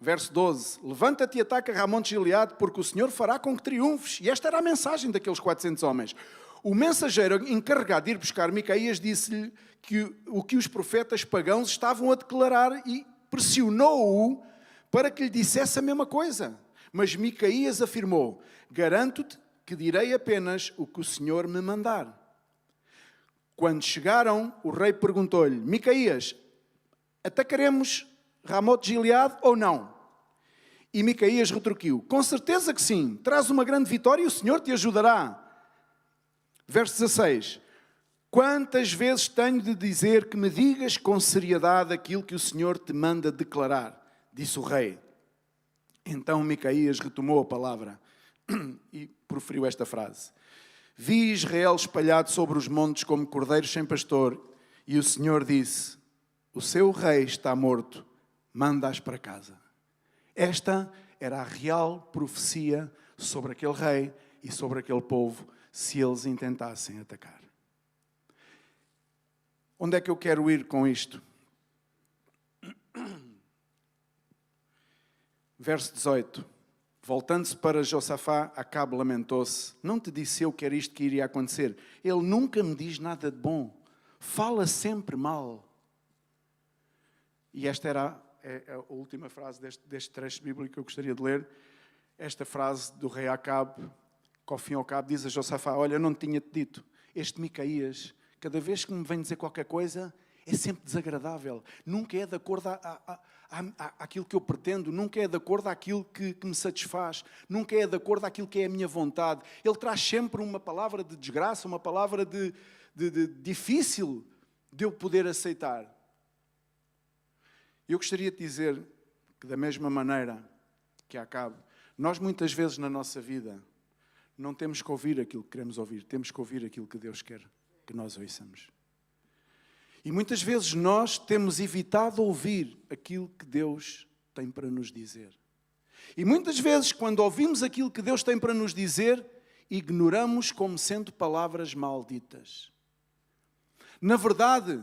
verso 12. Levanta-te e ataca Ramon de Gileade, porque o Senhor fará com que triunfes. E esta era a mensagem daqueles 400 homens. O mensageiro encarregado de ir buscar Micaías disse-lhe o que os profetas pagãos estavam a declarar e pressionou-o para que lhe dissesse a mesma coisa. Mas Micaías afirmou: garanto-te que direi apenas o que o Senhor me mandar. Quando chegaram, o rei perguntou-lhe: Micaías, atacaremos Ramon de Gileade ou não? E Micaías retorquiu: com certeza que sim, traz uma grande vitória e o Senhor te ajudará. Verso 16. Quantas vezes tenho de dizer que me digas com seriedade aquilo que o Senhor te manda declarar? Disse o rei. Então Micaías retomou a palavra e proferiu esta frase: vi Israel espalhado sobre os montes como cordeiros sem pastor, e o Senhor disse: o seu rei está morto, manda-as para casa. Esta era a real profecia sobre aquele rei e sobre aquele povo, se eles intentassem atacar. Onde é que eu quero ir com isto? Verso 18. Voltando-se para Josafá, Acabe lamentou-se. Não te disse eu que era isto que iria acontecer? Ele nunca me diz nada de bom. Fala sempre mal. E esta era a última frase deste trecho bíblico que eu gostaria de ler. Esta frase do rei Acabe, que ao fim e ao cabo diz a Josafá: olha, eu não te tinha-te dito. Este Micaías, cada vez que me vem dizer qualquer coisa, é sempre desagradável. Nunca é de acordo àquilo que eu pretendo. Nunca é de acordo àquilo que me satisfaz. Nunca é de acordo àquilo que é a minha vontade. Ele traz sempre uma palavra de desgraça, uma palavra de difícil de eu poder aceitar. Eu gostaria de dizer que, da mesma maneira que Acabe, nós muitas vezes na nossa vida não temos que ouvir aquilo que queremos ouvir. Temos que ouvir aquilo que Deus quer que nós ouçamos. E muitas vezes nós temos evitado ouvir aquilo que Deus tem para nos dizer. E muitas vezes, quando ouvimos aquilo que Deus tem para nos dizer, ignoramos como sendo palavras malditas. Na verdade,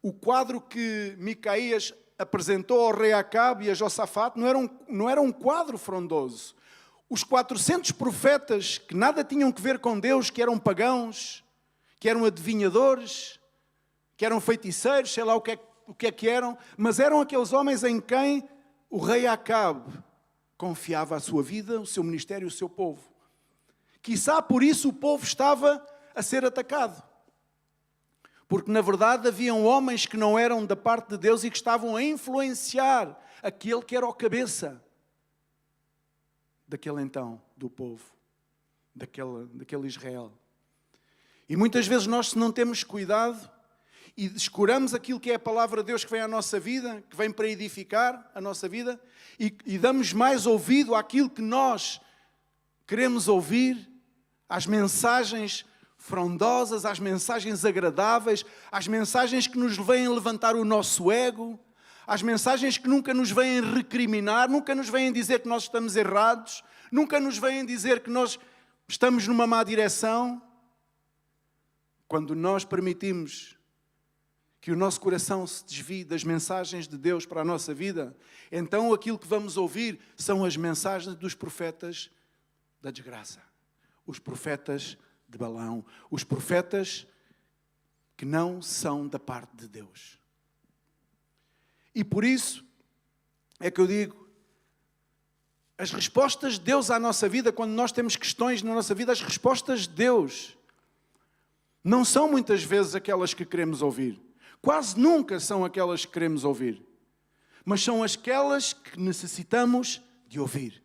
o quadro que Micaías apresentou ao rei Acabe e a Josafate não era um quadro frondoso. Os 400 profetas que nada tinham que ver com Deus, que eram pagãos, que eram adivinhadores, que eram feiticeiros, sei lá o que é que eram, mas eram aqueles homens em quem o rei Acabe confiava a sua vida, o seu ministério, o seu povo. Quiçá por isso o povo estava a ser atacado. Porque na verdade haviam homens que não eram da parte de Deus e que estavam a influenciar aquele que era o cabeça daquele então, do povo, daquele Israel. E muitas vezes nós, se não temos cuidado e descuramos aquilo que é a palavra de Deus que vem à nossa vida, que vem para edificar a nossa vida, e damos mais ouvido àquilo que nós queremos ouvir, às mensagens frondosas, às mensagens agradáveis, às mensagens que nos vêm levantar o nosso ego, às mensagens que nunca nos vêm recriminar, nunca nos vêm dizer que nós estamos errados, nunca nos vêm dizer que nós estamos numa má direção. Quando nós permitimos que o nosso coração se desvie das mensagens de Deus para a nossa vida, então aquilo que vamos ouvir são as mensagens dos profetas da desgraça, os profetas de Balaão, os profetas que não são da parte de Deus. E por isso é que eu digo, as respostas de Deus à nossa vida, quando nós temos questões na nossa vida, as respostas de Deus não são muitas vezes aquelas que queremos ouvir. Quase nunca são aquelas que queremos ouvir. Mas são aquelas que necessitamos de ouvir.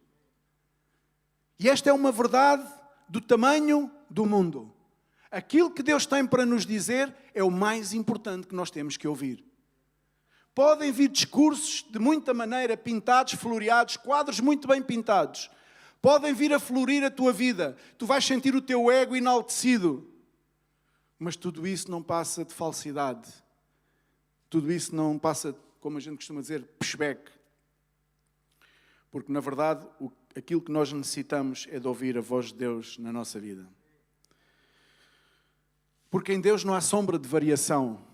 E esta é uma verdade do tamanho do mundo. Aquilo que Deus tem para nos dizer é o mais importante que nós temos que ouvir. Podem vir discursos de muita maneira, pintados, floreados, quadros muito bem pintados. Podem vir a florir a tua vida. Tu vais sentir o teu ego enaltecido. Mas tudo isso não passa de falsidade. Tudo isso não passa, como a gente costuma dizer, pushback. Porque, na verdade, aquilo que nós necessitamos é de ouvir a voz de Deus na nossa vida. Porque em Deus não há sombra de variação.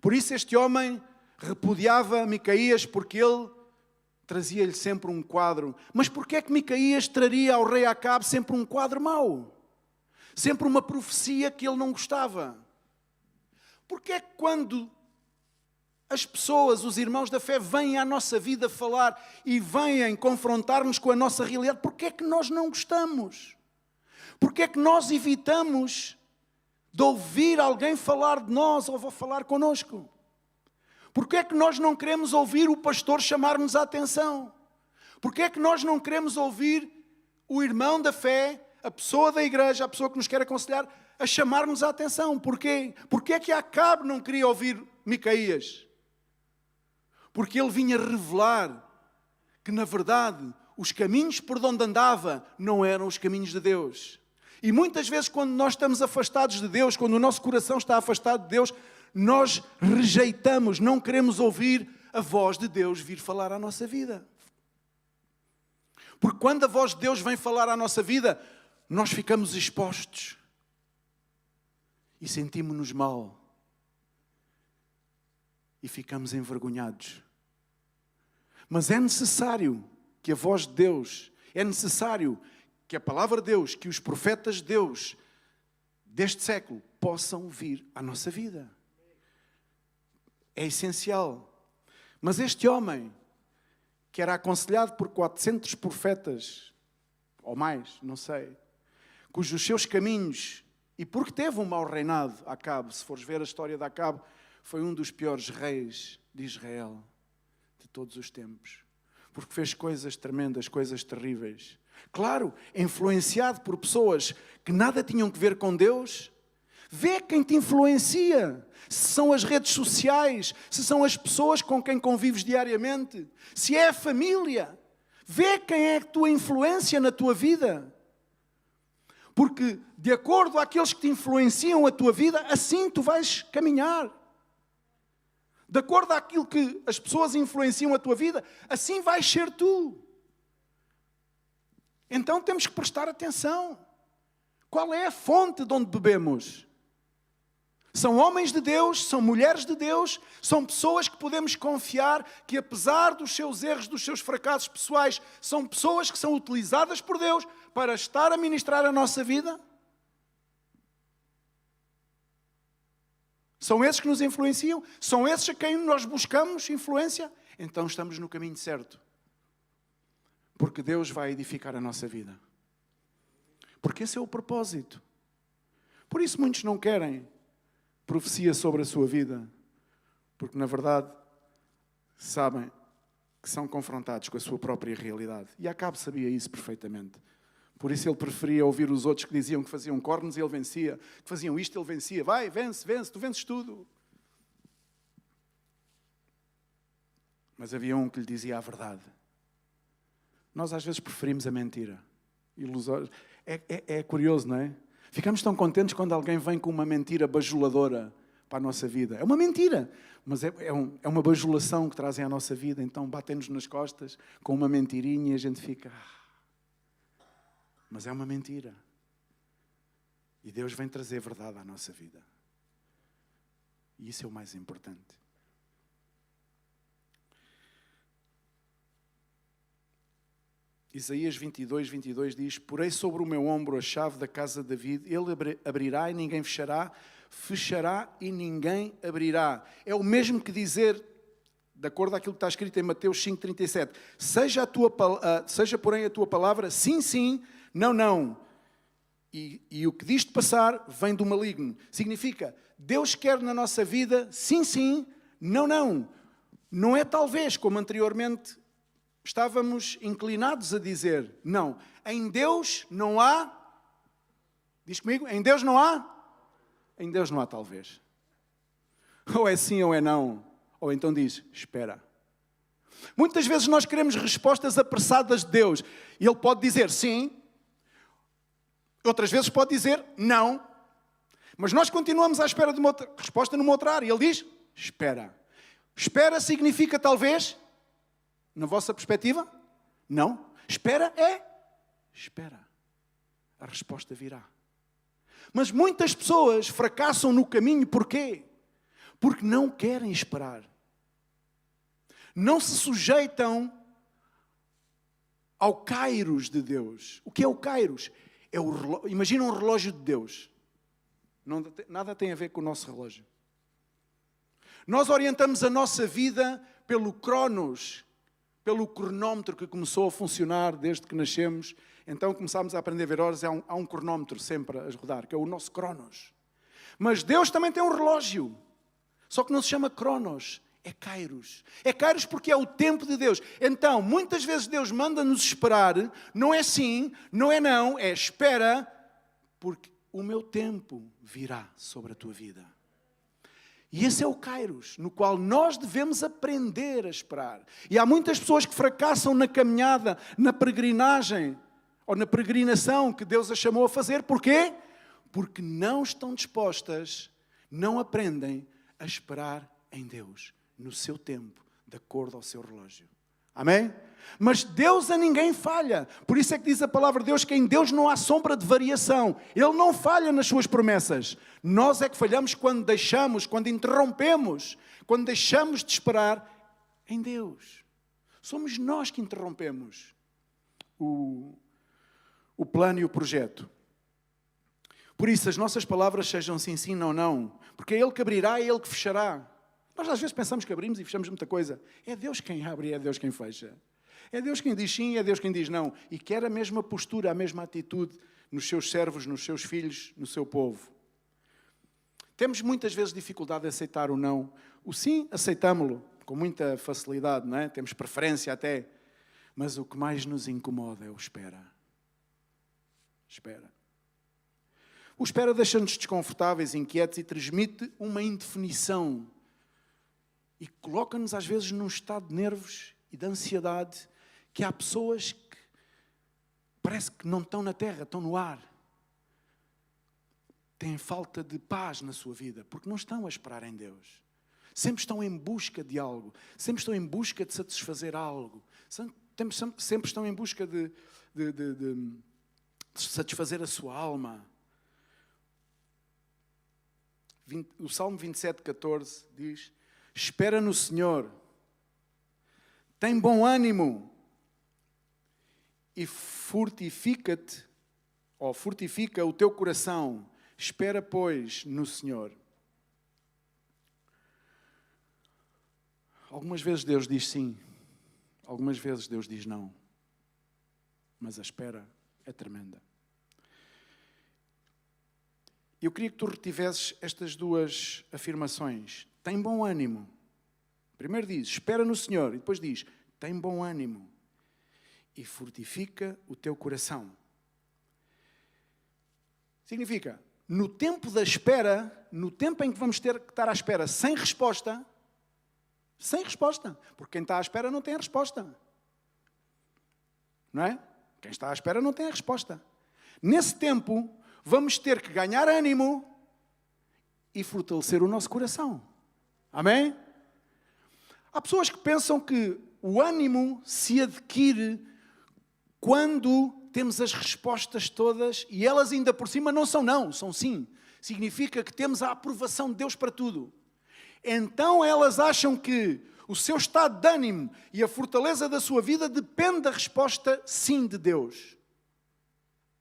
Por isso este homem repudiava Micaías, porque ele trazia-lhe sempre um quadro. Mas porquê é que Micaías traria ao rei Acabe sempre um quadro mau? Sempre uma profecia que ele não gostava? Porquê é que quando as pessoas, os irmãos da fé, vêm à nossa vida falar e vêm confrontar-nos com a nossa realidade, porquê é que nós não gostamos? Porquê é que nós evitamos de ouvir alguém falar de nós ou falar connosco? Porquê é que nós não queremos ouvir o pastor chamar-nos a atenção? Porquê é que nós não queremos ouvir o irmão da fé, a pessoa da igreja, a pessoa que nos quer aconselhar, a chamar-nos a atenção? Porquê? Porquê é que Acabe não queria ouvir Micaías? Porque ele vinha revelar que, na verdade, os caminhos por onde andava não eram os caminhos de Deus. E muitas vezes, quando nós estamos afastados de Deus, quando o nosso coração está afastado de Deus, nós rejeitamos, não queremos ouvir a voz de Deus vir falar à nossa vida. Porque quando a voz de Deus vem falar à nossa vida, nós ficamos expostos e sentimos-nos mal e ficamos envergonhados. Mas é necessário que a voz de Deus, é necessário que a palavra de Deus, que os profetas de Deus deste século possam vir à nossa vida. É essencial. Mas este homem, que era aconselhado por 400 profetas, ou mais, não sei, cujos seus caminhos, e porque teve um mau reinado, Acabe, se fores ver a história de Acabe, foi um dos piores reis de Israel de todos os tempos. Porque fez coisas tremendas, coisas terríveis. Claro, influenciado por pessoas que nada tinham que ver com Deus. Vê quem te influencia. Se são as redes sociais, se são as pessoas com quem convives diariamente, se é a família. Vê quem é a tua influência na tua vida. Porque, de acordo àqueles que te influenciam a tua vida, assim tu vais caminhar. De acordo àquilo que as pessoas influenciam a tua vida, assim vais ser tu. Então temos que prestar atenção. Qual é a fonte de onde bebemos? São homens de Deus, são mulheres de Deus, são pessoas que podemos confiar que, apesar dos seus erros, dos seus fracassos pessoais, são pessoas que são utilizadas por Deus para estar a ministrar a nossa vida? São esses que nos influenciam? São esses a quem nós buscamos influência? Então estamos no caminho certo. Porque Deus vai edificar a nossa vida. Porque esse é o propósito. Por isso muitos não querem profecia sobre a sua vida. Porque, na verdade, sabem que são confrontados com a sua própria realidade. E Acabe sabia isso perfeitamente. Por isso ele preferia ouvir os outros que diziam que faziam cornos e ele vencia. Que faziam isto, ele vencia. Vai, vence, vence, tu vences tudo. Mas havia um que lhe dizia a verdade. Nós às vezes preferimos a mentira. Ilusórios. É curioso, não é? Ficamos tão contentes quando alguém vem com uma mentira bajuladora para a nossa vida. É uma mentira, mas é uma bajulação que trazem à nossa vida. Então batem-nos nas costas com uma mentirinha e a gente fica... Mas é uma mentira. E Deus vem trazer verdade à nossa vida. E isso é o mais importante. Isaías 22, 22 diz: porei sobre o meu ombro a chave da casa de David, ele abrirá e ninguém fechará, fechará e ninguém abrirá. É o mesmo que dizer, de acordo àquilo que está escrito em Mateus 5,37, seja porém a tua palavra sim, sim, não, não. E o que diz de passar vem do maligno. Significa, Deus quer na nossa vida sim, sim, não, não. Não é talvez, como anteriormente estávamos inclinados a dizer. Não. Em Deus não há... Diz comigo, em Deus não há? Em Deus não há talvez. Ou é sim ou é não. Ou então diz, espera. Muitas vezes nós queremos respostas apressadas de Deus. E Ele pode dizer sim. Outras vezes pode dizer não. Mas nós continuamos à espera de uma outra resposta numa outra área. Ele diz, espera. Espera significa talvez... Na vossa perspectiva? Não. Espera é... Espera. A resposta virá. Mas muitas pessoas fracassam no caminho. Porquê? Porque não querem esperar. Não se sujeitam ao Kairos de Deus. O que é o Kairos? Imagina um relógio de Deus. Nada tem a ver com o nosso relógio. Nós orientamos a nossa vida pelo Cronos, pelo cronómetro que começou a funcionar desde que nascemos. Então começámos a aprender a ver horas, há um cronómetro sempre a rodar, que é o nosso Cronos. Mas Deus também tem um relógio, só que não se chama Cronos, é Kairos. É Kairos porque é o tempo de Deus. Então, muitas vezes Deus manda-nos esperar, não é sim, não é não, é espera, porque o meu tempo virá sobre a tua vida. E esse é o Kairos, no qual nós devemos aprender a esperar. E há muitas pessoas que fracassam na caminhada, na peregrinagem, ou na peregrinação que Deus as chamou a fazer. Porquê? Porque não estão dispostas, não aprendem a esperar em Deus, no seu tempo, de acordo ao seu relógio. Amém? Mas Deus a ninguém falha. Por isso é que diz a palavra de Deus que em Deus não há sombra de variação. Ele não falha nas suas promessas. Nós é que falhamos quando deixamos, quando interrompemos, quando deixamos de esperar em Deus. Somos nós que interrompemos o plano e o projeto. Por isso, as nossas palavras sejam sim, sim, não, não. Porque é Ele que abrirá, é Ele que fechará. Nós às vezes pensamos que abrimos e fechamos muita coisa. É Deus quem abre e é Deus quem fecha. É Deus quem diz sim e é Deus quem diz não. E quer a mesma postura, a mesma atitude nos seus servos, nos seus filhos, no seu povo. Temos muitas vezes dificuldade de aceitar o não. O sim, aceitamo-lo com muita facilidade, não é? Temos preferência até. Mas o que mais nos incomoda é o espera. Espera. O espera deixa-nos desconfortáveis, inquietos e transmite uma indefinição. E coloca-nos às vezes num estado de nervos e de ansiedade que há pessoas que parece que não estão na terra, estão no ar. Têm falta de paz na sua vida, porque não estão a esperar em Deus. Sempre estão em busca de algo, sempre estão em busca de satisfazer algo, sempre estão em busca de satisfazer a sua alma. O Salmo 27,14 diz: espera no Senhor, tem bom ânimo e fortifica-te, ou fortifica o teu coração. Espera, pois, no Senhor. Algumas vezes Deus diz sim, algumas vezes Deus diz não, mas a espera é tremenda. Eu queria que tu retivesses estas duas afirmações. Tem bom ânimo. Primeiro diz, espera no Senhor. E depois diz, tem bom ânimo. E fortifica o teu coração. Significa, no tempo da espera, no tempo em que vamos ter que estar à espera sem resposta, porque quem está à espera não tem a resposta. Não é? Quem está à espera não tem a resposta. Nesse tempo, vamos ter que ganhar ânimo e fortalecer o nosso coração. Amém? Há pessoas que pensam que o ânimo se adquire quando temos as respostas todas e elas ainda por cima não são não, são sim. Significa que temos a aprovação de Deus para tudo. Então elas acham que o seu estado de ânimo e a fortaleza da sua vida depende da resposta sim de Deus.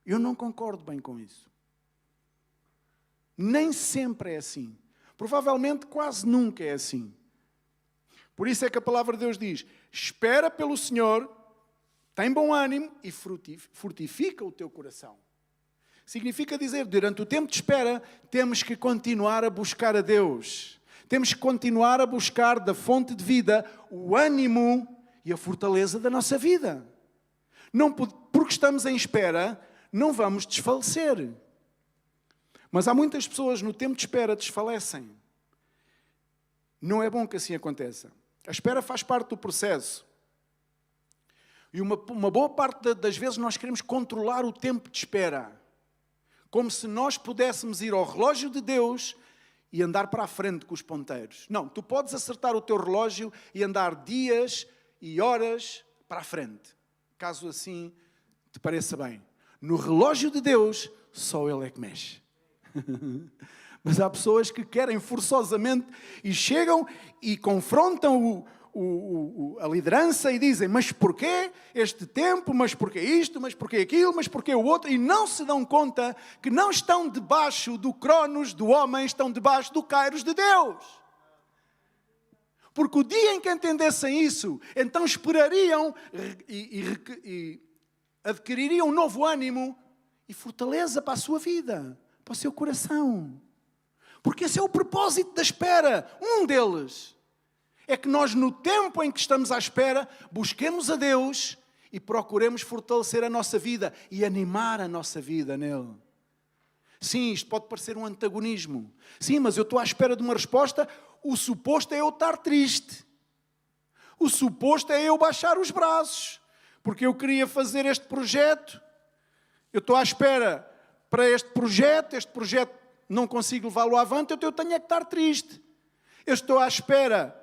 Eu não concordo bem com isso. Nem sempre é assim. Provavelmente quase nunca é assim. Por isso é que a palavra de Deus diz, espera pelo Senhor, tem bom ânimo e fortifica o teu coração. Significa dizer, durante o tempo de espera, temos que continuar a buscar a Deus. Temos que continuar a buscar da fonte de vida o ânimo e a fortaleza da nossa vida. Não, porque estamos em espera, não vamos desfalecer. Mas há muitas pessoas no tempo de espera desfalecem. Não é bom que assim aconteça. A espera faz parte do processo. E uma boa parte das vezes nós queremos controlar o tempo de espera. Como se nós pudéssemos ir ao relógio de Deus e andar para a frente com os ponteiros. Não, tu podes acertar o teu relógio e andar dias e horas para a frente. Caso assim te pareça bem. No relógio de Deus, só Ele é que mexe. Mas há pessoas que querem forçosamente e chegam e confrontam a liderança e dizem, mas porquê este tempo, mas porquê isto, mas porquê aquilo, mas porquê o outro, e não se dão conta que não estão debaixo do cronos do homem, estão debaixo do kairos de Deus. Porque o dia em que entendessem isso, então esperariam e adquiririam um novo ânimo e fortaleza para a sua vida, para o seu coração. Porque esse é o propósito da espera, um deles. É que nós, no tempo em que estamos à espera, busquemos a Deus e procuremos fortalecer a nossa vida e animar a nossa vida nele. Sim, isto pode parecer um antagonismo. Sim, mas eu estou à espera de uma resposta. O suposto é eu estar triste. O suposto é eu baixar os braços. Porque eu queria fazer este projeto. Eu estou à espera para este projeto não consigo levá-lo avante, então eu tenho é que estar triste. Eu estou à espera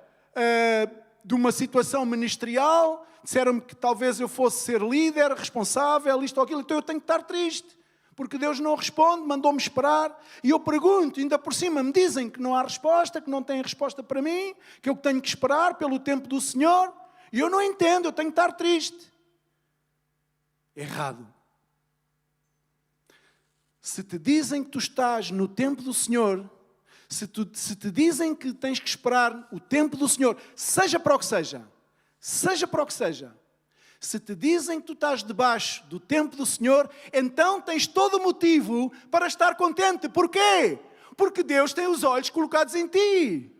de uma situação ministerial, disseram-me que talvez eu fosse ser líder, responsável, isto ou aquilo, então eu tenho que estar triste, porque Deus não responde, mandou-me esperar, e eu pergunto, ainda por cima me dizem que não há resposta, que não têm resposta para mim, que eu tenho que esperar pelo tempo do Senhor, e eu não entendo, eu tenho que estar triste. Errado. Se te dizem que tu estás no tempo do Senhor, se te dizem que tens que esperar o tempo do Senhor, seja para o que seja, se te dizem que tu estás debaixo do tempo do Senhor, então tens todo o motivo para estar contente. Porquê? Porque Deus tem os olhos colocados em ti.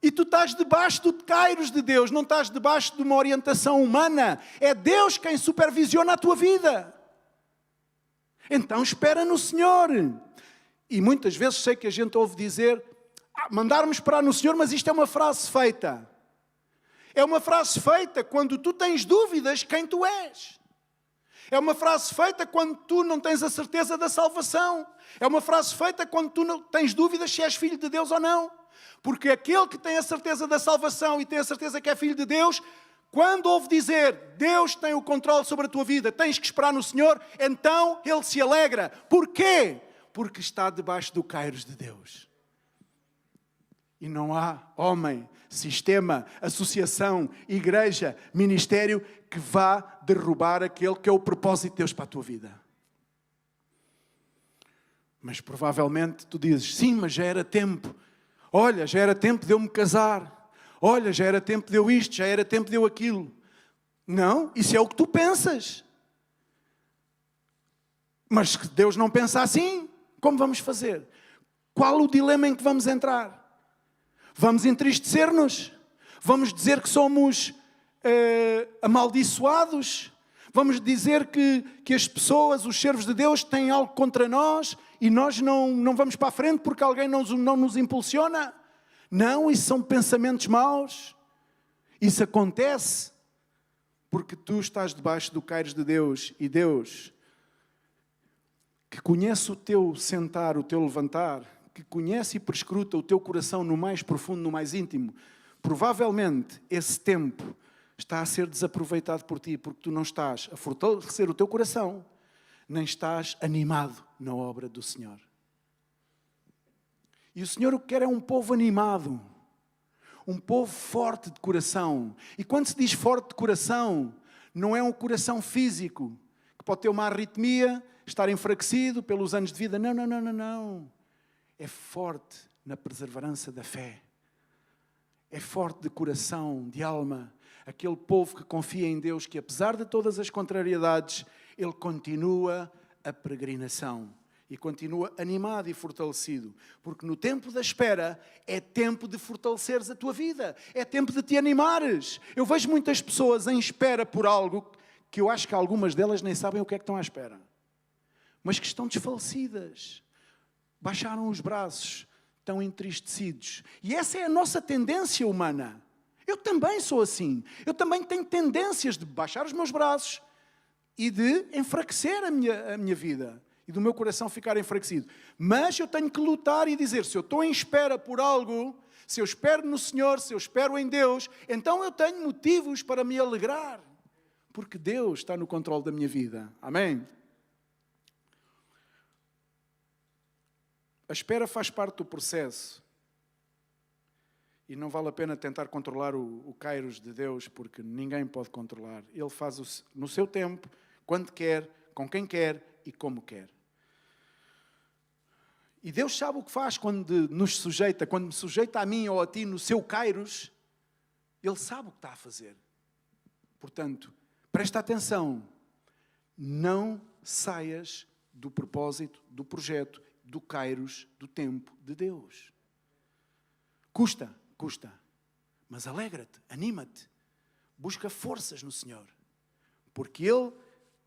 E tu estás debaixo do kairos de Deus, não estás debaixo de uma orientação humana. É Deus quem supervisiona a tua vida. Então espera no Senhor. E muitas vezes sei que a gente ouve dizer, mandar-me esperar no Senhor, mas isto é uma frase feita. É uma frase feita quando tu tens dúvidas quem tu és. É uma frase feita quando tu não tens a certeza da salvação. É uma frase feita quando tu não tens dúvidas se és filho de Deus ou não. Porque aquele que tem a certeza da salvação e tem a certeza que é filho de Deus, quando ouve dizer, Deus tem o controle sobre a tua vida, tens que esperar no Senhor, então ele se alegra. Porquê? Porque está debaixo do kairos de Deus. E não há homem, sistema, associação, igreja, ministério que vá derrubar aquele que é o propósito de Deus para a tua vida. Mas provavelmente tu dizes, sim, mas já era tempo. Olha, já era tempo de eu me casar. Olha, já era tempo de eu isto, já era tempo de eu aquilo. Não, isso é o que tu pensas. Mas que Deus não pensa assim, como vamos fazer? Qual o dilema em que vamos entrar? Vamos entristecer-nos? Vamos dizer que somos amaldiçoados? Vamos dizer que as pessoas, os servos de Deus, têm algo contra nós e nós não vamos para a frente porque alguém não nos impulsiona? Não, isso são pensamentos maus. Isso acontece porque tu estás debaixo do kairos de Deus e Deus, que conhece o teu sentar, o teu levantar, que conhece e prescruta o teu coração no mais profundo, no mais íntimo, provavelmente esse tempo está a ser desaproveitado por ti, porque tu não estás a fortalecer o teu coração, nem estás animado na obra do Senhor. E o Senhor o que quer é um povo animado, um povo forte de coração. E quando se diz forte de coração, não é um coração físico, que pode ter uma arritmia, estar enfraquecido pelos anos de vida. Não. É forte na perseverança da fé. É forte de coração, de alma. Aquele povo que confia em Deus, que apesar de todas as contrariedades, ele continua a peregrinação. E continua animado e fortalecido. Porque no tempo da espera é tempo de fortaleceres a tua vida. É tempo de te animares. Eu vejo muitas pessoas em espera por algo que eu acho que algumas delas nem sabem o que é que estão à espera. Mas que estão desfalecidas. Baixaram os braços, estão entristecidos. E essa é a nossa tendência humana. Eu também sou assim. Eu também tenho tendências de baixar os meus braços e de enfraquecer a minha vida. E do meu coração ficar enfraquecido. Mas eu tenho que lutar e dizer, se eu estou em espera por algo, se eu espero no Senhor, se eu espero em Deus, então eu tenho motivos para me alegrar. Porque Deus está no controle da minha vida. Amém? A espera faz parte do processo. E não vale a pena tentar controlar o Kairos de Deus, porque ninguém pode controlar. Ele faz no seu tempo, quando quer, com quem quer e como quer. E Deus sabe o que faz quando nos sujeita, quando me sujeita a mim ou a ti no seu Kairos. Ele sabe o que está a fazer. Portanto, presta atenção. Não saias do propósito, do projeto, do Kairos, do tempo de Deus. Custa. Mas alegra-te, anima-te. Busca forças no Senhor. Porque Ele,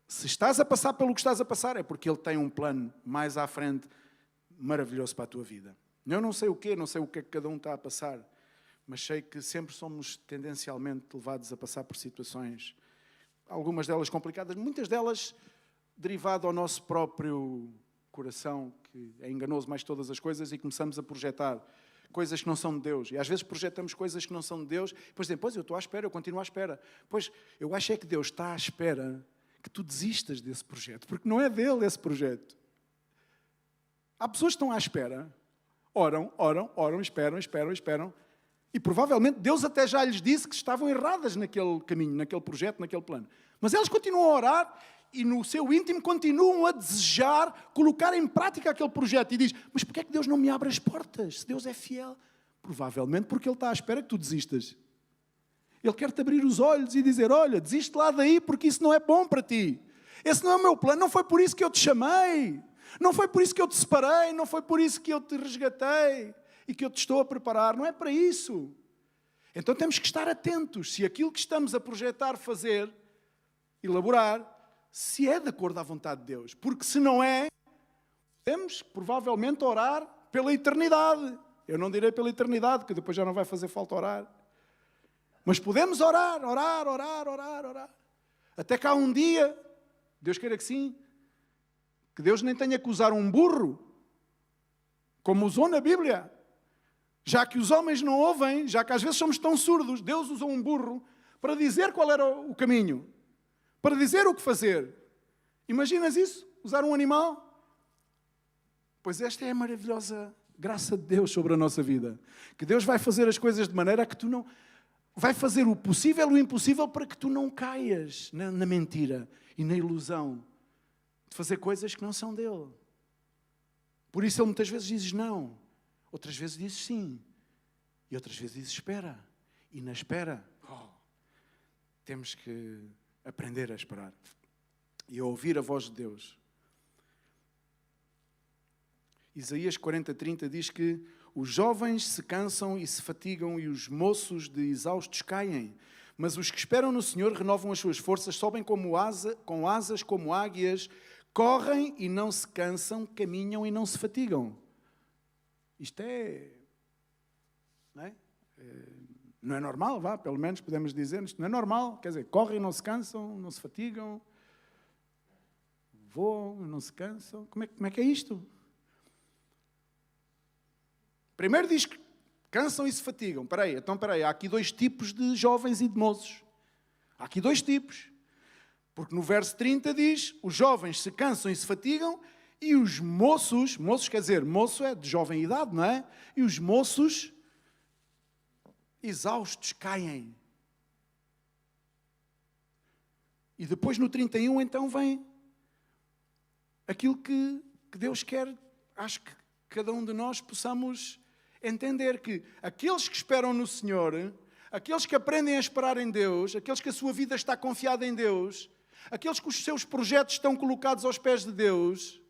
se estás a passar pelo que estás a passar, é porque Ele tem um plano mais à frente maravilhoso para a tua vida. Eu não sei o quê, não sei o que é que cada um está a passar, mas sei que sempre somos tendencialmente levados a passar por situações, algumas delas complicadas, muitas delas derivado ao nosso próprio coração, que é enganoso mais todas as coisas, e começamos a projetar coisas que não são de Deus. E às vezes projetamos coisas que não são de Deus, e depois dizem, pois eu estou à espera, eu continuo à espera. Pois eu acho é que Deus está à espera que tu desistas desse projeto, porque não é dele esse projeto. Há pessoas que estão à espera, oram, esperam, e provavelmente Deus até já lhes disse que estavam erradas naquele caminho, naquele projeto, naquele plano. Mas elas continuam a orar e no seu íntimo continuam a desejar colocar em prática aquele projeto. E diz, mas porquê é que Deus não me abre as portas? Se Deus é fiel. Provavelmente porque Ele está à espera que tu desistas. Ele quer-te abrir os olhos e dizer, olha, desiste lá daí porque isso não é bom para ti. Esse não é o meu plano, não foi por isso que eu te chamei. Não foi por isso que eu te separei, não foi por isso que eu te resgatei e que eu te estou a preparar. Não é para isso. Então temos que estar atentos se aquilo que estamos a projetar, fazer, elaborar, se é de acordo à vontade de Deus. Porque se não é, podemos provavelmente orar pela eternidade. Eu não direi pela eternidade, que depois já não vai fazer falta orar. Mas podemos orar. Até cá um dia, Deus queira que sim, que Deus nem tenha que usar um burro, como usou na Bíblia. Já que os homens não ouvem, já que às vezes somos tão surdos, Deus usou um burro para dizer qual era o caminho, para dizer o que fazer. Imaginas isso? Usar um animal? Pois esta é a maravilhosa graça de Deus sobre a nossa vida. Que Deus vai fazer as coisas de maneira que tu não... Vai fazer o possível e o impossível para que tu não caias na mentira e na ilusão de fazer coisas que não são dele. Por isso ele muitas vezes diz não, outras vezes diz sim, e outras vezes diz espera. E na espera, temos que aprender a esperar e a ouvir a voz de Deus. Isaías 40:30 diz que os jovens se cansam e se fatigam e os moços de exaustos caem. Mas os que esperam no Senhor renovam as suas forças, sobem com asas como águias, correm e não se cansam, caminham e não se fatigam. Isto não é normal, pelo menos podemos dizer, isto não é normal. Quer dizer, correm e não se cansam, não se fatigam, voam e não se cansam. Como é que é isto? Primeiro diz que cansam e se fatigam. Espera aí, há aqui dois tipos de jovens e de moços. Há aqui dois tipos. Porque no verso 30 diz, os jovens se cansam e se fatigam, e os moços quer dizer, moço é de jovem idade, não é? E os moços, exaustos, caem. E depois no 31 então vem aquilo que Deus quer, acho que cada um de nós possamos entender que aqueles que esperam no Senhor, aqueles que aprendem a esperar em Deus, aqueles que a sua vida está confiada em Deus, aqueles que os seus projetos estão colocados aos pés de Deus,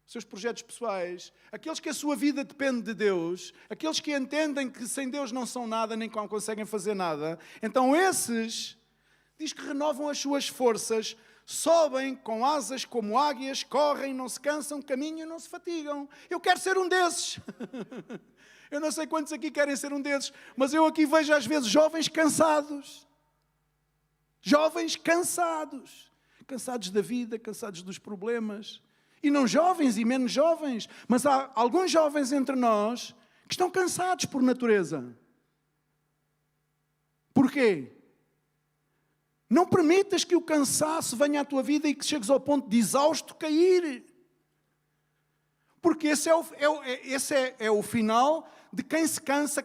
os seus projetos pessoais, aqueles que a sua vida depende de Deus, aqueles que entendem que sem Deus não são nada, nem conseguem fazer nada, então esses, diz que renovam as suas forças, sobem com asas como águias, correm, não se cansam, caminham e não se fatigam. Eu quero ser um desses. Eu não sei quantos aqui querem ser um desses, mas eu aqui vejo às vezes jovens cansados. Jovens cansados. Cansados da vida, cansados dos problemas. E não jovens e menos jovens, mas há alguns jovens entre nós que estão cansados por natureza. Porquê? Não permitas que o cansaço venha à tua vida e que chegues ao ponto de exausto cair. Porque esse é o final de quem se cansa.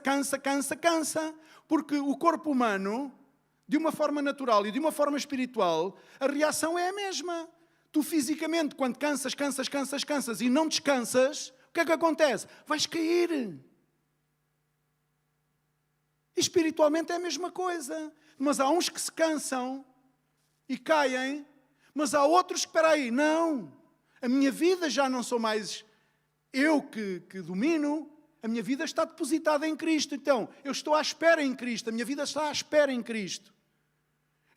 Porque o corpo humano, de uma forma natural e de uma forma espiritual, a reação é a mesma. Tu fisicamente, quando cansas e não descansas, o que é que acontece? Vais cair. Espiritualmente é a mesma coisa. Mas há uns que se cansam e caem, mas há outros que, espera aí, não. A minha vida já não sou mais eu que domino, a minha vida está depositada em Cristo. Então, eu estou à espera em Cristo, a minha vida está à espera em Cristo.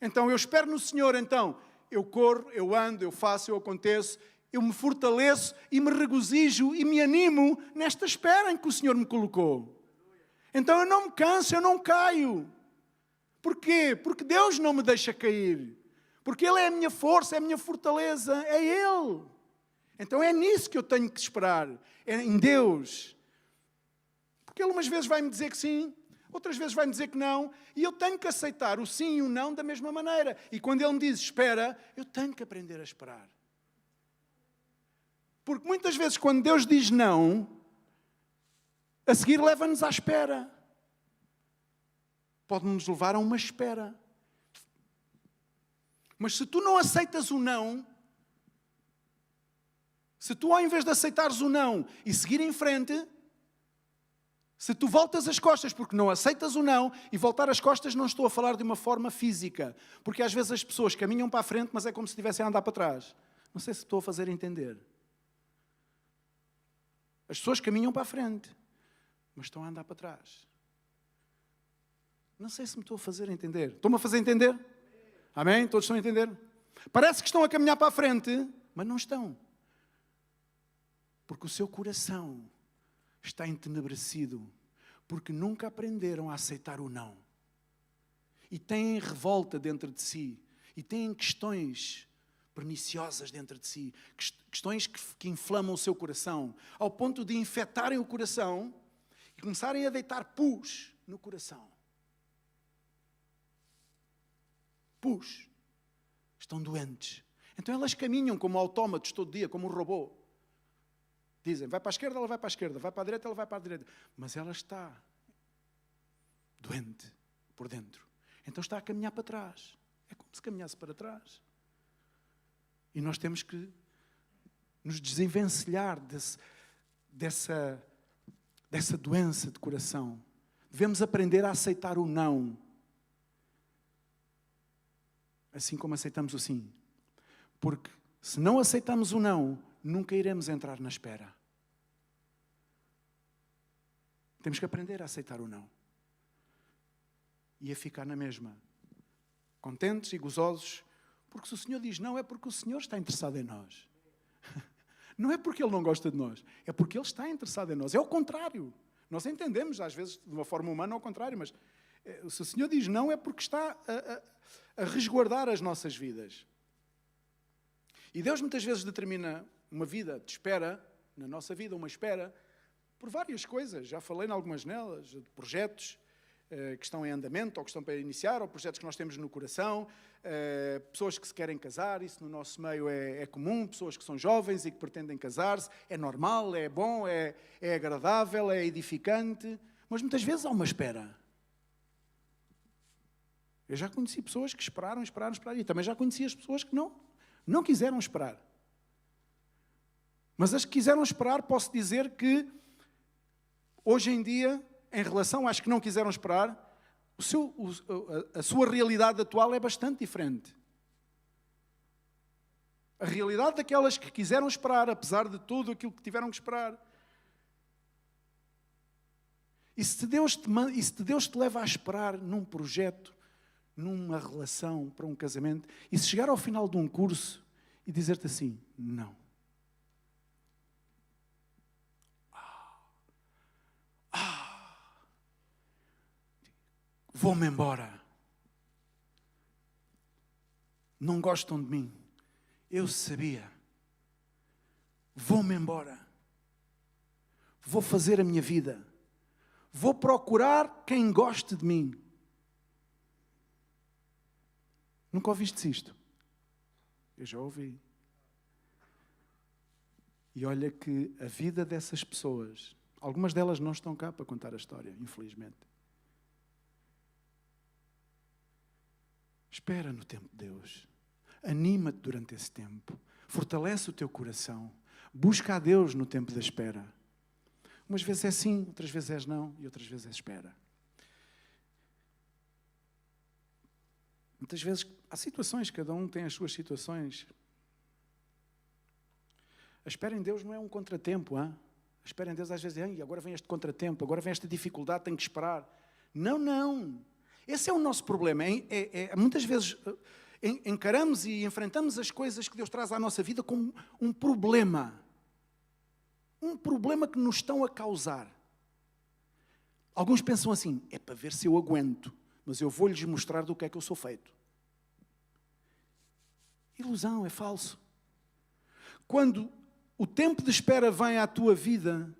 Então, eu espero no Senhor, então, eu corro, eu ando, eu faço, eu aconteço, eu me fortaleço e me regozijo e me animo nesta espera em que o Senhor me colocou. Então, eu não me canso, eu não caio. Porquê? Porque Deus não me deixa cair. Porque Ele é a minha força, é a minha fortaleza, é Ele. Então é nisso que eu tenho que esperar, é em Deus. Porque Ele umas vezes vai-me dizer que sim, outras vezes vai-me dizer que não, e eu tenho que aceitar o sim e o não da mesma maneira. E quando Ele me diz espera, eu tenho que aprender a esperar. Porque muitas vezes quando Deus diz não, a seguir leva-nos à espera. Pode-nos levar a uma espera. Mas se tu não aceitas o não, se tu ao invés de aceitares o não e seguir em frente, se tu voltas as costas porque não aceitas o não, e voltar as costas não estou a falar de uma forma física, porque às vezes as pessoas caminham para a frente, mas é como se estivessem a andar para trás. Não sei se estou a fazer entender. As pessoas caminham para a frente, mas estão a andar para trás. Não sei se me estou a fazer entender. Estou-me a fazer entender? Amém? Todos estão a entender? Parece que estão a caminhar para a frente, mas não estão. Porque o seu coração está entenebrecido, porque nunca aprenderam a aceitar o não. E têm revolta dentro de si, e têm questões perniciosas dentro de si, questões que inflamam o seu coração, ao ponto de infectarem o coração e começarem a deitar pus no coração. Pus. Estão doentes. Então elas caminham como autómatos todo dia, como um robô. Dizem, vai para a esquerda, ela vai para a esquerda, vai para a direita, ela vai para a direita. Mas ela está doente por dentro. Então está a caminhar para trás. É como se caminhasse para trás. E nós temos que nos desenvencilhar dessa doença de coração. Devemos aprender a aceitar o não. Assim como aceitamos o sim. Porque se não aceitamos o não, nunca iremos entrar na espera. Temos que aprender a aceitar o não. E a ficar na mesma. Contentes e gozosos. Porque se o Senhor diz não, é porque o Senhor está interessado em nós. Não é porque Ele não gosta de nós. É porque Ele está interessado em nós. É o contrário. Nós entendemos, às vezes, de uma forma humana, ao contrário. Mas se o Senhor diz não, é porque está a resguardar as nossas vidas. E Deus muitas vezes determina uma vida de espera, na nossa vida, uma espera, por várias coisas. Já falei em algumas nelas, de projetos que estão em andamento, ou que estão para iniciar, ou projetos que nós temos no coração, pessoas que se querem casar, isso no nosso meio é comum, pessoas que são jovens e que pretendem casar-se, é normal, é bom, é agradável, é edificante, mas muitas vezes há uma espera. Eu já conheci pessoas que esperaram, e também já conheci as pessoas que não quiseram esperar. Mas as que quiseram esperar, posso dizer que, hoje em dia, em relação às que não quiseram esperar, a sua realidade atual é bastante diferente. A realidade daquelas que quiseram esperar, apesar de tudo aquilo que tiveram que esperar. E se Deus te leva a esperar num projeto, numa relação, para um casamento, e se chegar ao final de um curso e dizer-te assim, não. Vou-me embora. Não gostam de mim. Eu sabia. Vou-me embora. Vou fazer a minha vida. Vou procurar quem goste de mim. Nunca ouviste isto? Eu já ouvi. E olha que a vida dessas pessoas, algumas delas não estão cá para contar a história, infelizmente. Espera no tempo de Deus. Anima-te durante esse tempo. Fortalece o teu coração. Busca a Deus no tempo da espera. Umas vezes é sim, outras vezes é não e outras vezes é espera. Muitas vezes há situações, cada um tem as suas situações. A espera em Deus não é um contratempo. Hein? A espera em Deus às vezes é, agora vem este contratempo, agora vem esta dificuldade, tenho que esperar. Não, não. Esse é o nosso problema. Muitas vezes encaramos e enfrentamos as coisas que Deus traz à nossa vida como um problema. Um problema que nos estão a causar. Alguns pensam assim, é para ver se eu aguento, mas eu vou-lhes mostrar do que é que eu sou feito. Ilusão, é falso. Quando o tempo de espera vem à tua vida,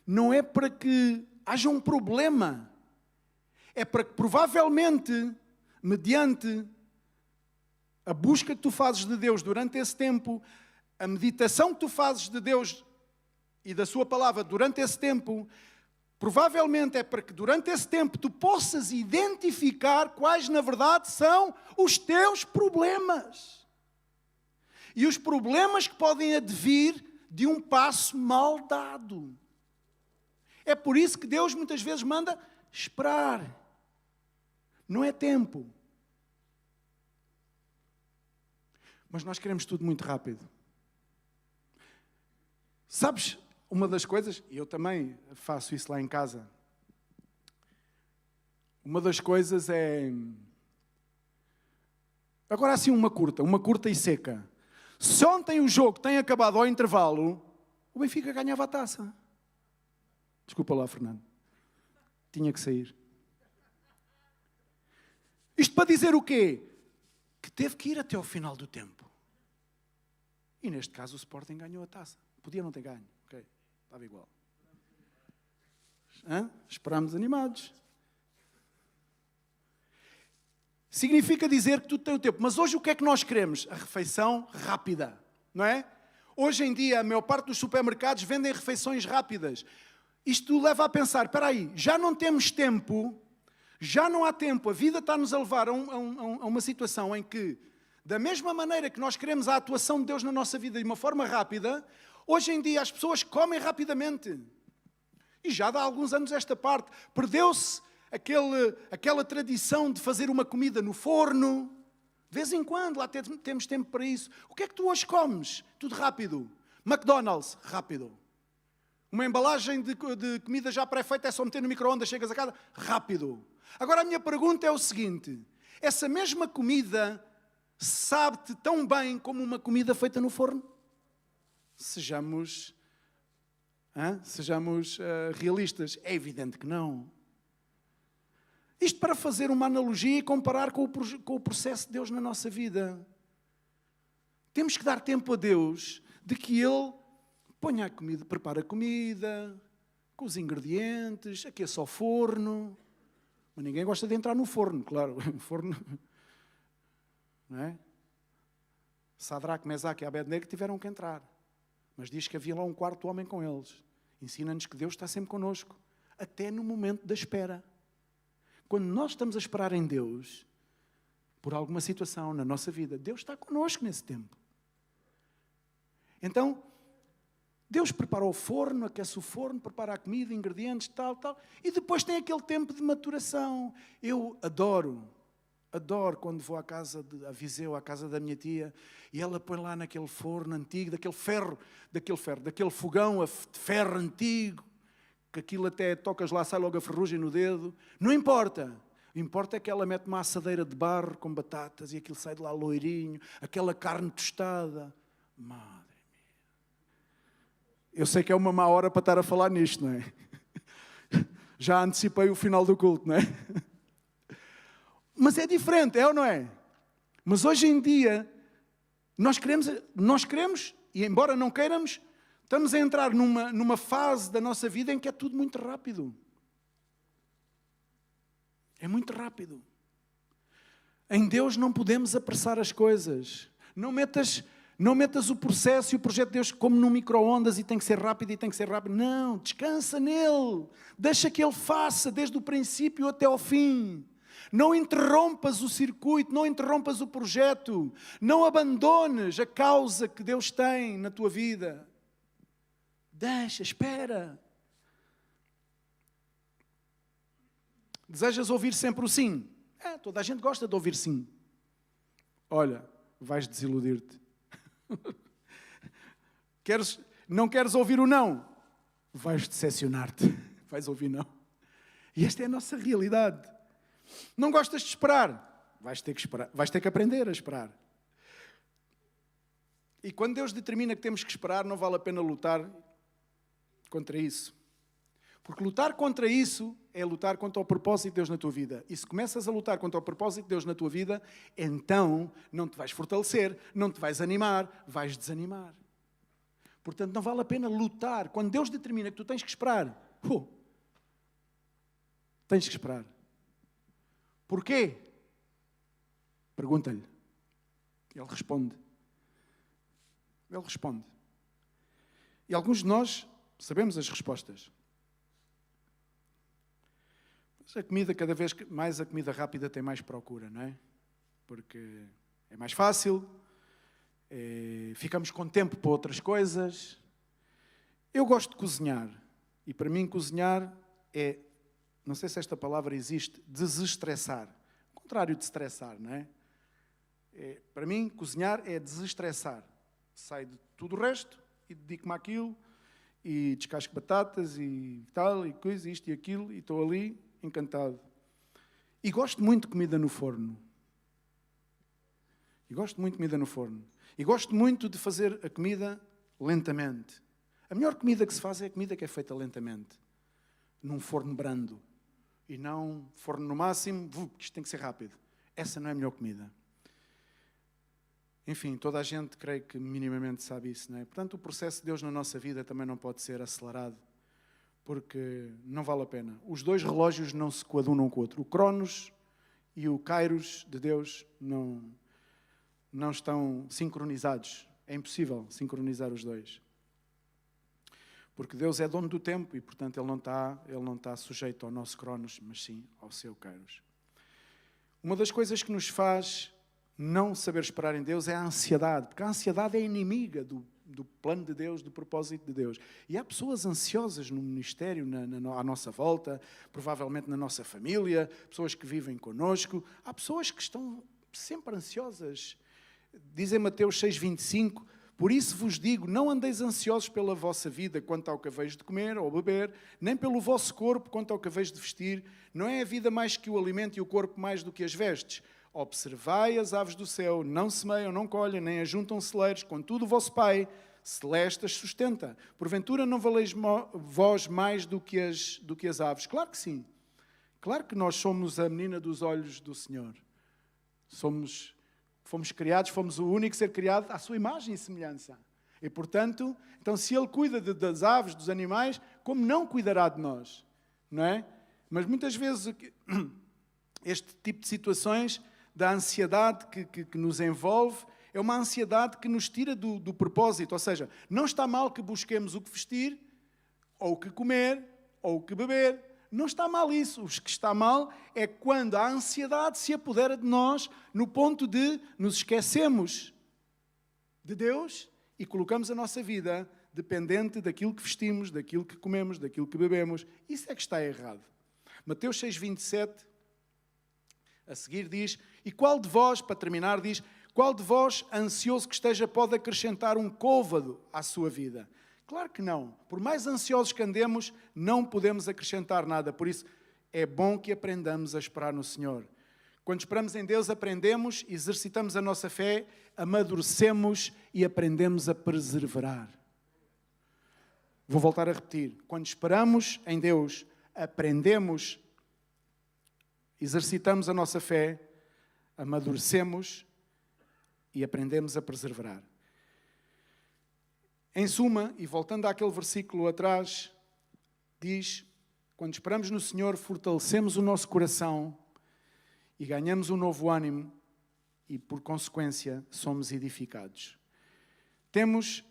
não é para que haja um problema. É para que provavelmente, mediante a busca que tu fazes de Deus durante esse tempo, a meditação que tu fazes de Deus e da sua palavra durante esse tempo, provavelmente é para que durante esse tempo tu possas identificar quais na verdade são os teus problemas. E os problemas que podem advir de um passo mal dado. É por isso que Deus muitas vezes manda esperar. Não é tempo. Mas nós queremos tudo muito rápido. Sabes, uma das coisas, e eu também faço isso lá em casa, uma das coisas é... Agora assim uma curta e seca. Se ontem o jogo tem acabado ao intervalo, o Benfica ganhava a taça. Desculpa lá, Fernando. Tinha que sair. Isto para dizer o quê? Que teve que ir até ao final do tempo. E neste caso o Sporting ganhou a taça. Podia não ter ganho. Ok, estava igual. Esperámos animados. Significa dizer que tudo tem o tempo. Mas hoje o que é que nós queremos? A refeição rápida, não é? Hoje em dia a maior parte dos supermercados vendem refeições rápidas. Isto leva a pensar, espera aí, já não temos tempo, já não há tempo, a vida está-nos a levar a uma situação em que, da mesma maneira que nós queremos a atuação de Deus na nossa vida de uma forma rápida, hoje em dia as pessoas comem rapidamente. E já dá alguns anos esta parte, perdeu-se aquela tradição de fazer uma comida no forno. De vez em quando, lá temos tempo para isso. O que é que tu hoje comes? Tudo rápido. McDonald's, rápido. Uma embalagem de comida já pré-feita é só meter no micro-ondas, chegas a casa, rápido. Agora a minha pergunta é o seguinte, essa mesma comida sabe-te tão bem como uma comida feita no forno? Sejamos realistas. É evidente que não. Isto para fazer uma analogia e comparar com o processo de Deus na nossa vida. Temos que dar tempo a Deus de que Ele ponha a comida, prepara a comida, com os ingredientes, aqueça ao forno. Mas ninguém gosta de entrar no forno, claro. O forno, não é? Sadraque, Mesaque e Abednego tiveram que entrar. Mas diz que havia lá um quarto homem com eles. Ensina-nos que Deus está sempre connosco, até no momento da espera. Quando nós estamos a esperar em Deus, por alguma situação na nossa vida, Deus está connosco nesse tempo. Então, Deus prepara o forno, aquece o forno, prepara a comida, ingredientes, tal. E depois tem aquele tempo de maturação. Eu adoro quando vou à casa a Viseu, à casa da minha tia, e ela põe lá naquele forno antigo, daquele fogão de ferro antigo, que aquilo até tocas lá, sai logo a ferrugem no dedo. Não importa. O que importa é que ela mete uma assadeira de barro com batatas e aquilo sai de lá loirinho, aquela carne tostada. Madre mia. Eu sei que é uma má hora para estar a falar nisto, não é? Já antecipei o final do culto, não é? Mas é diferente, é ou não é? Mas hoje em dia, nós queremos, e embora não queiramos, estamos a entrar numa fase da nossa vida em que é tudo muito rápido. É muito rápido. Em Deus não podemos apressar as coisas. Não Não metas o processo e o projeto de Deus como num micro-ondas e tem que ser rápido e tem que ser rápido. Não, descansa nele. Deixa que Ele faça desde o princípio até ao fim. Não interrompas o circuito, não interrompas o projeto. Não abandones a causa que Deus tem na tua vida. Deixa, espera. Desejas ouvir sempre o sim? Toda a gente gosta de ouvir sim. Olha, vais desiludir-te. Não queres ouvir o não? Vais decepcionar-te. Vais ouvir não. E esta é a nossa realidade. Não gostas de esperar? Vais ter que esperar. Vais ter que aprender a esperar. E quando Deus determina que temos que esperar, não vale a pena lutar contra isso. Porque lutar contra isso é lutar contra o propósito de Deus na tua vida. E se começas a lutar contra o propósito de Deus na tua vida, então não te vais fortalecer, não te vais animar, vais desanimar. Portanto, não vale a pena lutar. Quando Deus determina que tu tens que esperar, tens que esperar. Porquê? Pergunta-lhe. Ele responde. Ele responde. E alguns de nós sabemos as respostas. Mas a comida, cada vez mais a comida rápida tem mais procura, não é? Porque é mais fácil, ficamos com tempo para outras coisas. Eu gosto de cozinhar. E para mim cozinhar é, não sei se esta palavra existe, desestressar. O contrário de estressar, não é? Para mim, cozinhar é desestressar. Saio de tudo o resto e dedico-me àquilo e descasco batatas e tal, e coisa, isto e aquilo, e estou ali encantado. E gosto muito de comida no forno. E gosto muito de fazer a comida lentamente. A melhor comida que se faz é a comida que é feita lentamente. Num forno brando. E não forno no máximo, isto tem que ser rápido. Essa não é a melhor comida. Enfim, toda a gente creio que minimamente sabe isso, não é? Portanto, o processo de Deus na nossa vida também não pode ser acelerado, porque não vale a pena. Os dois relógios não se coadunam com o outro. O Cronos e o Kairos de Deus não estão sincronizados. É impossível sincronizar os dois. Porque Deus é dono do tempo e, portanto, Ele não está sujeito ao nosso Cronos, mas sim ao seu Kairos. Uma das coisas que nos faz não saber esperar em Deus é a ansiedade, porque a ansiedade é inimiga do plano de Deus, do propósito de Deus. E há pessoas ansiosas no ministério, à nossa volta, provavelmente na nossa família, pessoas que vivem connosco. Há pessoas que estão sempre ansiosas. Diz em Mateus 6,25, por isso vos digo, não andeis ansiosos pela vossa vida quanto ao que haveis de comer ou beber, nem pelo vosso corpo quanto ao que haveis de vestir. Não é a vida mais que o alimento e o corpo mais do que as vestes? Observai as aves do céu, não semeiam, não colhem, nem ajuntam celeiros, contudo o vosso Pai celeste as sustenta. Porventura não valeis vós mais do que as aves? Claro que sim. Claro que nós somos a menina dos olhos do Senhor. Fomos criados, fomos o único ser criado à sua imagem e semelhança. E portanto, então se Ele cuida das aves, dos animais, como não cuidará de nós? Não é? Mas muitas vezes este tipo de situações da ansiedade que nos envolve, é uma ansiedade que nos tira do propósito. Ou seja, não está mal que busquemos o que vestir, ou o que comer, ou o que beber. Não está mal isso. O que está mal é quando a ansiedade se apodera de nós no ponto de nos esquecemos de Deus e colocamos a nossa vida dependente daquilo que vestimos, daquilo que comemos, daquilo que bebemos. Isso é que está errado. Mateus 6,27, a seguir diz, e qual de vós, para terminar, diz, qual de vós, ansioso que esteja, pode acrescentar um côvado à sua vida? Claro que não. Por mais ansiosos que andemos, não podemos acrescentar nada. Por isso, é bom que aprendamos a esperar no Senhor. Quando esperamos em Deus, aprendemos, exercitamos a nossa fé, amadurecemos e aprendemos a perseverar. Vou voltar a repetir. Quando esperamos em Deus, aprendemos, exercitamos a nossa fé, amadurecemos e aprendemos a perseverar. Em suma, e voltando àquele versículo atrás, diz, quando esperamos no Senhor, fortalecemos o nosso coração e ganhamos um novo ânimo e, por consequência, somos edificados. Temos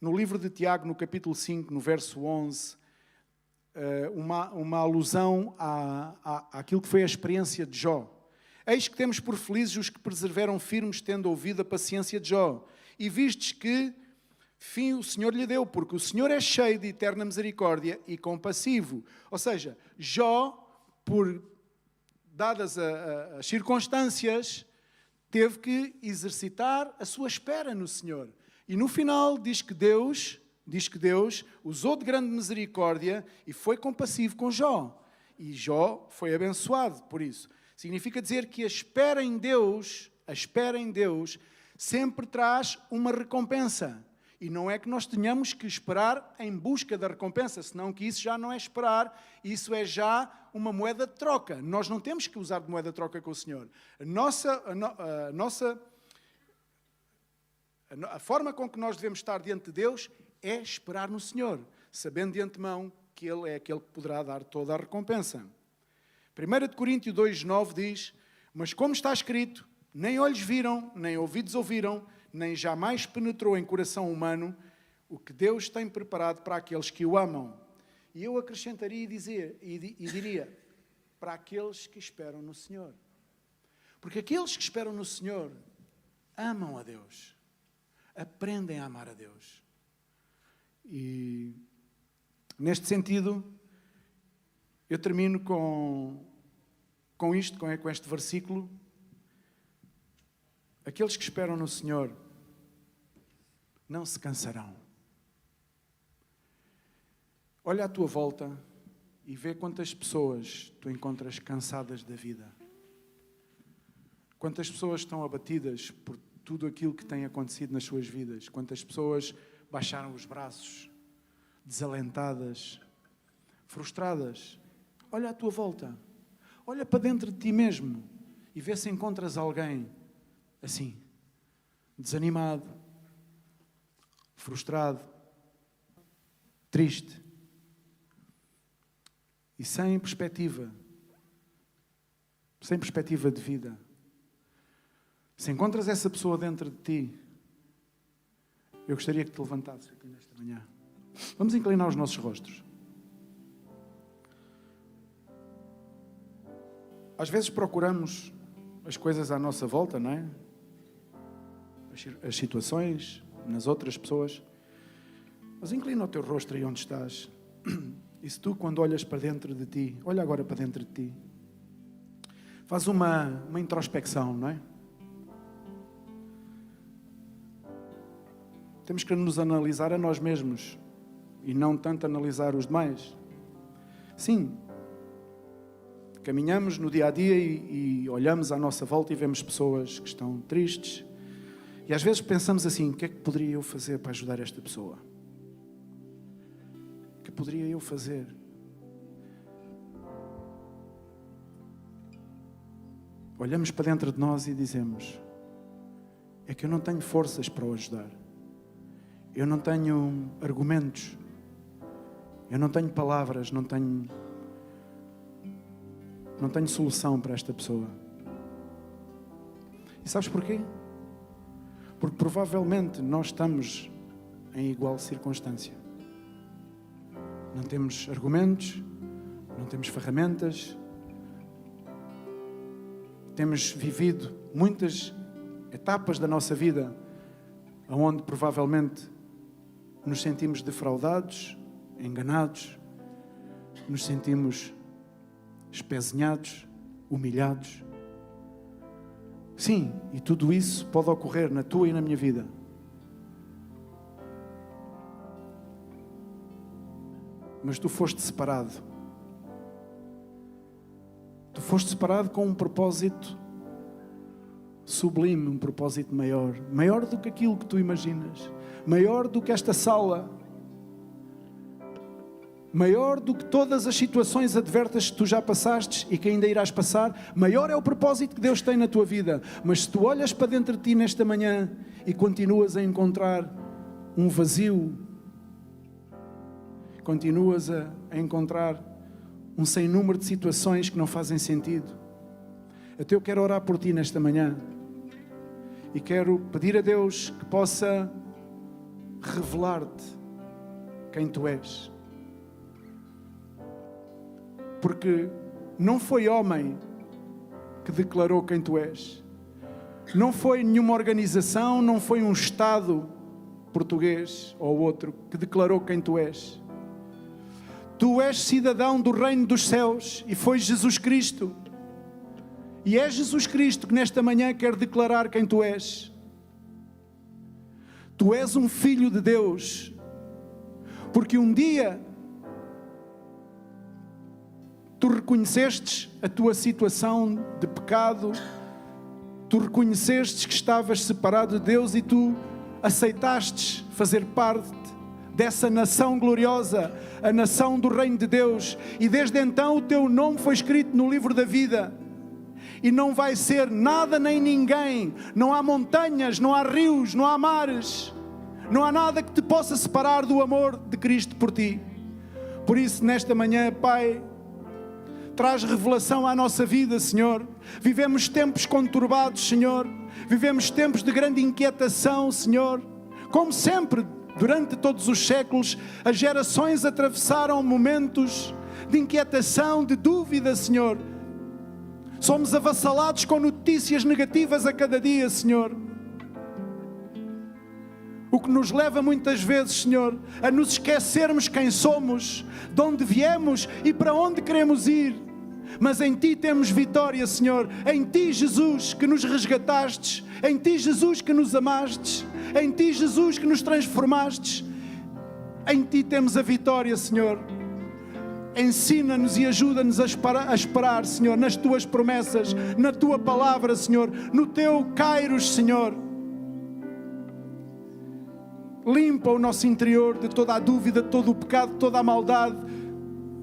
no livro de Tiago, no capítulo 5, no verso 11, uma alusão àquilo que foi a experiência de Jó. Eis que temos por felizes os que perseveram firmes, tendo ouvido a paciência de Jó. E vistes que fim o Senhor lhe deu, porque o Senhor é cheio de eterna misericórdia e compassivo. Ou seja, Jó, dadas as circunstâncias, teve que exercitar a sua espera no Senhor. E no final diz que Deus usou de grande misericórdia e foi compassivo com Jó. E Jó foi abençoado por isso. Significa dizer que a espera em Deus sempre traz uma recompensa. E não é que nós tenhamos que esperar em busca da recompensa, senão que isso já não é esperar, isso é já uma moeda de troca. Nós não temos que usar de moeda de troca com o Senhor. A forma com que nós devemos estar diante de Deus é esperar no Senhor, sabendo de antemão que Ele é aquele que poderá dar toda a recompensa. 1 Coríntios 2,9 diz: mas como está escrito, nem olhos viram, nem ouvidos ouviram, nem jamais penetrou em coração humano o que Deus tem preparado para aqueles que o amam. E eu acrescentaria e diria, para aqueles que esperam no Senhor. Porque aqueles que esperam no Senhor amam a Deus, aprendem a amar a Deus. E neste sentido, eu termino com este versículo. Aqueles que esperam no Senhor não se cansarão. Olha à tua volta e vê quantas pessoas tu encontras cansadas da vida. Quantas pessoas estão abatidas por tudo aquilo que tem acontecido nas suas vidas. Quantas pessoas baixaram os braços, desalentadas, frustradas. Olha à tua volta. Olha para dentro de ti mesmo e vê se encontras alguém assim, desanimado, frustrado, triste e sem perspectiva de vida. Se encontras essa pessoa dentro de ti, eu gostaria que te levantasses aqui nesta manhã. Vamos inclinar os nossos rostos. Às vezes procuramos as coisas à nossa volta, não é? As situações, nas outras pessoas. Mas inclina o teu rosto aí onde estás. E se tu, quando olhas para dentro de ti, olha agora para dentro de ti, faz uma introspecção, não é? Temos que nos analisar a nós mesmos e não tanto analisar os demais. Sim, caminhamos no dia a dia e olhamos à nossa volta e vemos pessoas que estão tristes. E às vezes pensamos assim: o que é que poderia eu fazer para ajudar esta pessoa? O que poderia eu fazer? Olhamos para dentro de nós e dizemos: é que eu não tenho forças para o ajudar. Eu não tenho argumentos. Eu não tenho palavras, não tenho solução para esta pessoa. E sabes porquê? Porque provavelmente nós estamos em igual circunstância. Não temos argumentos, não temos ferramentas. Temos vivido muitas etapas da nossa vida onde provavelmente nos sentimos defraudados, enganados, nos sentimos espezinhados, humilhados. Sim, e tudo isso pode ocorrer na tua e na minha vida. Mas tu foste separado. Tu foste separado com um propósito sublime, um propósito maior. Maior do que aquilo que tu imaginas. Maior do que esta sala. Maior do que todas as situações adversas que tu já passaste e que ainda irás passar. Maior é o propósito que Deus tem na tua vida. Mas se tu olhas para dentro de ti nesta manhã e continuas a encontrar um vazio, continuas a encontrar um sem número de situações que não fazem sentido, até eu quero orar por ti nesta manhã e quero pedir a Deus que possa revelar-te quem tu és. Porque não foi homem que declarou quem tu és. Não foi nenhuma organização, não foi um Estado português ou outro que declarou quem tu és. Tu és cidadão do reino dos céus e foi Jesus Cristo. E é Jesus Cristo que nesta manhã quer declarar quem tu és. Tu és um filho de Deus, porque um dia tu reconhecestes a tua situação de pecado, tu reconhecestes que estavas separado de Deus e tu aceitastes fazer parte dessa nação gloriosa, a nação do reino de Deus, e desde então o teu nome foi escrito no livro da vida. E não vai ser nada nem ninguém, não há montanhas, não há rios, não há mares, não há nada que te possa separar do amor de Cristo por ti. Por isso, nesta manhã, Pai, traz revelação à nossa vida, Senhor. Vivemos tempos conturbados, Senhor. Vivemos tempos de grande inquietação, Senhor. Como sempre, durante todos os séculos, as gerações atravessaram momentos de inquietação, de dúvida, Senhor. Somos avassalados com notícias negativas a cada dia, Senhor. O que nos leva muitas vezes, Senhor, a nos esquecermos quem somos, de onde viemos e para onde queremos ir. Mas em Ti temos vitória, Senhor. Em Ti, Jesus, que nos resgatastes. Em Ti, Jesus, que nos amastes. Em Ti, Jesus, que nos transformastes. Em Ti temos a vitória, Senhor. Ensina-nos e ajuda-nos a esperar, Senhor, nas Tuas promessas, na Tua palavra, Senhor, no Teu Kairos, Senhor. Limpa o nosso interior de toda a dúvida, de todo o pecado, de toda a maldade,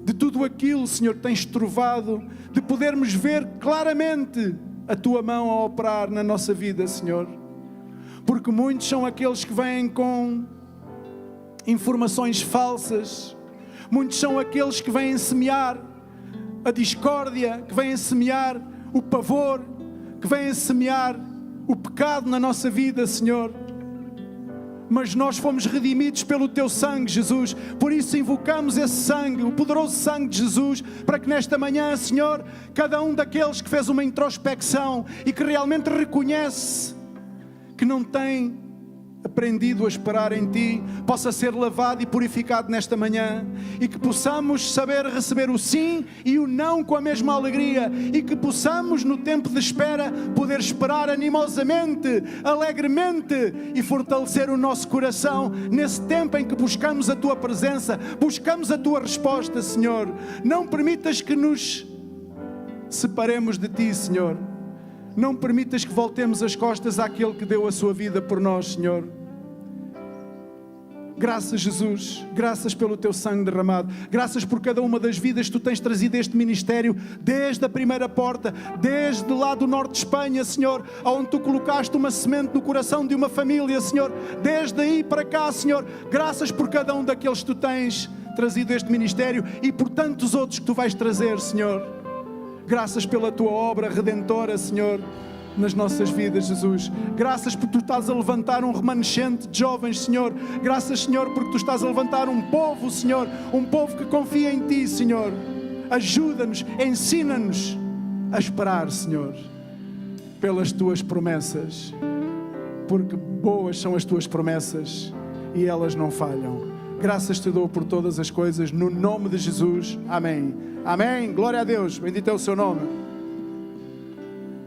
de tudo aquilo, Senhor, que tens trovado, de podermos ver claramente a Tua mão a operar na nossa vida, Senhor. Porque muitos são aqueles que vêm com informações falsas. Muitos são aqueles que vêm semear a discórdia, que vêm semear o pavor, que vêm semear o pecado na nossa vida, Senhor. Mas nós fomos redimidos pelo Teu sangue, Jesus. Por isso invocamos esse sangue, o poderoso sangue de Jesus, para que nesta manhã, Senhor, cada um daqueles que fez uma introspecção e que realmente reconhece que não tem aprendido a esperar em Ti, possa ser lavado e purificado nesta manhã, e que possamos saber receber o sim e o não com a mesma alegria, e que possamos no tempo de espera poder esperar animosamente, alegremente, e fortalecer o nosso coração nesse tempo em que buscamos a Tua presença, buscamos a Tua resposta, Senhor. Não permitas que nos separemos de Ti, Senhor. Não permitas que voltemos as costas àquele que deu a sua vida por nós, Senhor. Graças, Jesus. Graças pelo Teu sangue derramado. Graças por cada uma das vidas que Tu tens trazido a este ministério, desde a primeira porta, desde lá do norte de Espanha, Senhor, onde Tu colocaste uma semente no coração de uma família, Senhor. Desde aí para cá, Senhor. Graças por cada um daqueles que Tu tens trazido a este ministério e por tantos outros que Tu vais trazer, Senhor. Graças pela Tua obra redentora, Senhor, nas nossas vidas, Jesus. Graças porque Tu estás a levantar um remanescente de jovens, Senhor. Graças, Senhor, porque Tu estás a levantar um povo, Senhor. Um povo que confia em Ti, Senhor. Ajuda-nos, ensina-nos a esperar, Senhor, pelas Tuas promessas. Porque boas são as Tuas promessas e elas não falham. Graças Te dou por todas as coisas, no nome de Jesus. Amém. Amém. Glória a Deus. Bendito é o Seu nome.